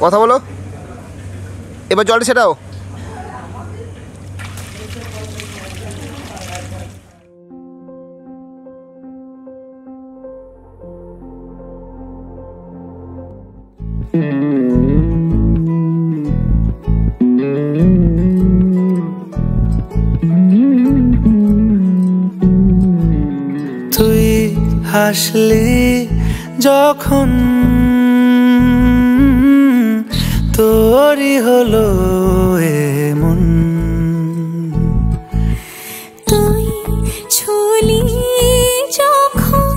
কথা বলো, এবার জলটা সেটাও। তুই হাসলি যখন তোরই হলো এমন, তুই ছুলি যখন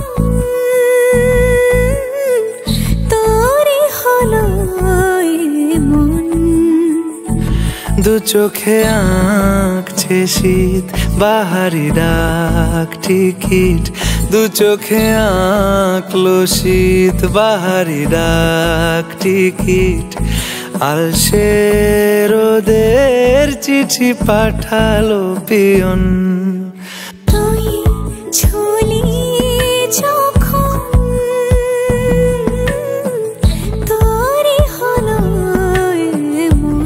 তোরই হলো এমন। দু চোখে আঁকছে শীত বাহারি ডাক টিকিট, দু চোখে আঁকলো শীত বাহারি ডাক টিকিট। আলসে রোদের চিঠি পাঠালো পিয়ন, তুই ছুলি যখন তোরই হলো এমন।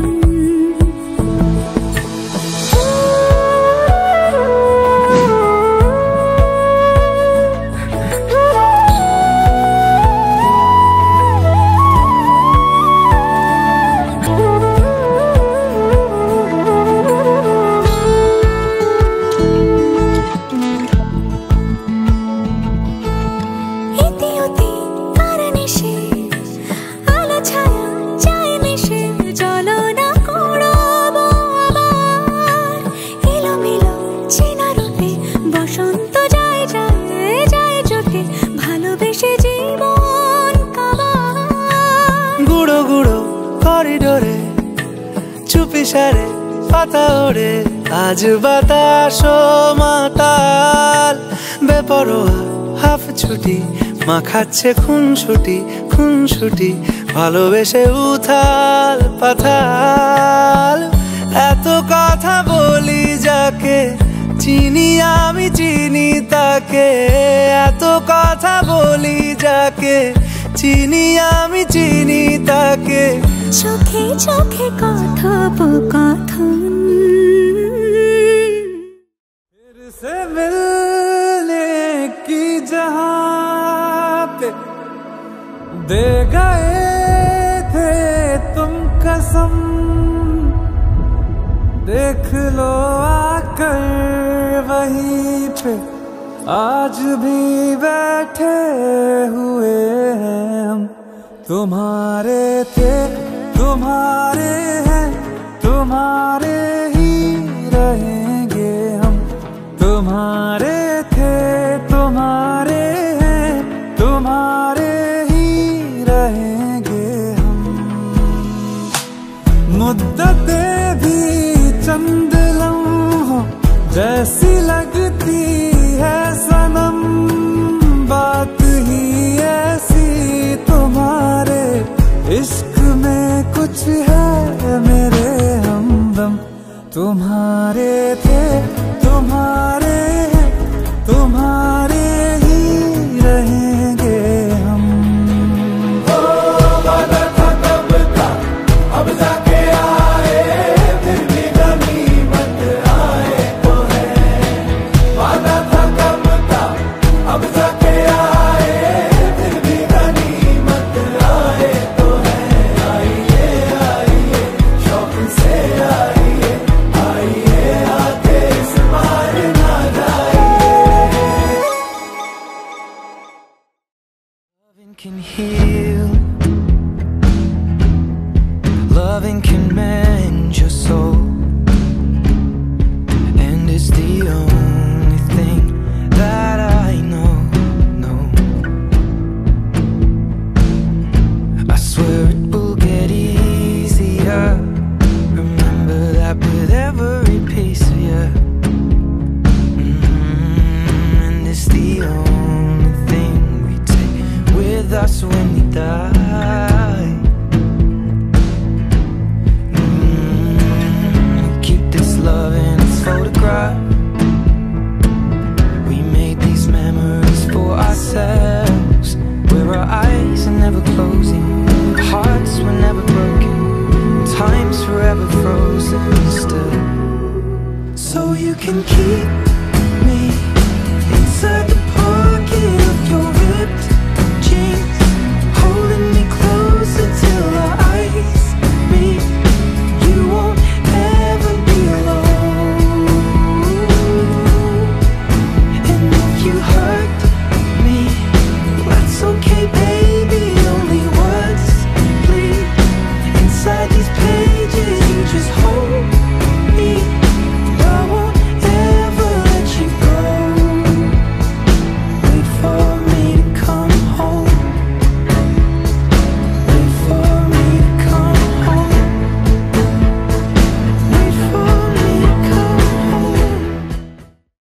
গুঁড়ো গুঁড়ো করিডোরে চুপি সারে পাতা ওড়ে, আজ বাতাস মাতাল বেপরোয়া হাফ ছুটি, মাখাচ্ছে খুনসুটি খুনসুটি, ভালোবেসে উথাল পাথাল। এত কথা বলি যাকে চিনি আমি চিনি তাকে, এত কথা বলি যাকে চিনি আমি চিনি তাকে। চোখে চোখে কথোপকথন, फिर से मिलने की जहां पे दे गए थे तुम कसम, देख लो आकर वहीं पे आज भी बैठे हुए हैं हम। तुम्हारे थे तुम्हारे हैं तुम्हारे ही रहेंगे हम, तुम्हारे थे तुम्हारे हैं तुम्हारे ही रहेंगे हम। मुद्दतें भी चंद लम्हों जैसी लगती है सनम, बात ही ऐसी तुम्हारे इश्क में कुछ है मेरे हमदम। तुम्हारे थे तुम्हारे हैं तुम्हारे ही रहेंगे हम। ओ वादा था कब का अब जाके आए, फिर भी गनीमत आए तो है। वादा था कब का अब जाके आए, फिर भी गनीमत आए तो है। आइए आइए शौक से आइए, आइए आके forever frozen still. So you can keep